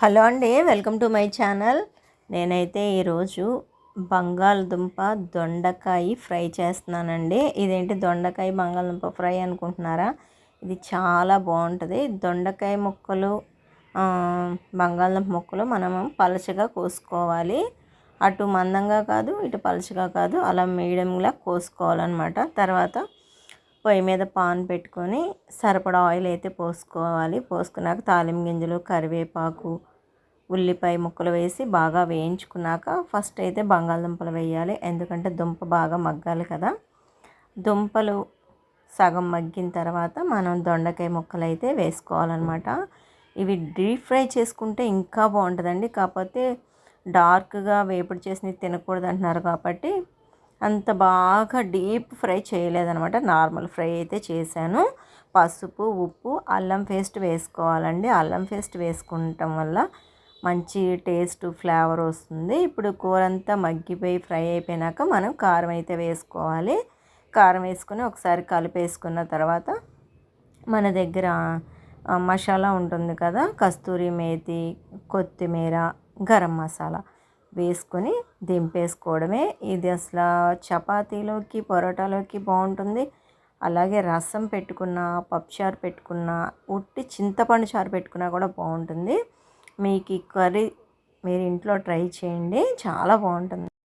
Hello అండి, welcome to my channel. నేనైతే ఈరోజు బంగాళదుంప దొండకాయ ఫ్రై చేస్తున్నానండి. ఇదేంటి దొండకాయ బంగాళదుంప ఫ్రై అనుకుంటున్నారా? ఇది చాలా బాగుంటుంది. దొండకాయ ముక్కలు బంగాళదుంప ముక్కలు మనము పలచగా కోసుకోవాలి. అటు మందంగా కాదు, ఇటు పలచగా కాదు, అలా మీడియంలా కోసుకోవాలన్నమాట. తర్వాత పొయ్యి మీద పాన్ పెట్టుకొని సరిపడా ఆయిల్ అయితే పోసుకోవాలి. పోసుకున్నాక తాలింపు గింజలు, కరివేపాకు, ఉల్లిపాయ ముక్కలు వేసి బాగా వేయించుకున్నాక ఫస్ట్ అయితే బంగాళదుంపలు వేయాలి. ఎందుకంటే దుంప బాగా మగ్గాలి కదా. దుంపలు సగం మగ్గిన తర్వాత మనం దొండకాయ ముక్కలు అయితే వేసుకోవాలన్నమాట. ఇవి డీప్ ఫ్రై చేసుకుంటే ఇంకా బాగుంటుందండి. కాకపోతే డార్క్గా వేపుడు చేసినవి తినకూడదు అంటున్నారు కాబట్టి అంత బాగా డీప్ ఫ్రై చేయలేదన్నమాట. నార్మల్ ఫ్రై అయితే చేశాను. పసుపు, ఉప్పు, అల్లం పేస్ట్ వేసుకోవాలండి. అల్లం పేస్ట్ వేసుకుంటాం వల్ల మంచి టేస్ట్, ఫ్లేవర్ వస్తుంది. ఇప్పుడు కూర అంతా మగ్గిపోయి ఫ్రై అయిపోయినాక మనం కారం అయితే వేసుకోవాలి. కారం వేసుకొని ఒకసారి కలిపేసుకున్న తర్వాత మన దగ్గర మసాలా ఉంటుంది కదా, కస్తూరి మేతి, కొత్తిమీర, గరం మసాలా వేసుకొని దింపేసుకోవడమే. ఇది అసలు చపాతీలోకి, పరోటాలోకి బాగుంటుంది. అలాగే రసం పెట్టుకున్న, పప్పుచారు పెట్టుకున్న, ఉట్టి చింతపండు చారు పెట్టుకున్నా కూడా బాగుంటుంది. మీకు ఈ కర్రీ మీరు ఇంట్లో ట్రై చేయండి, చాలా బాగుంటుంది.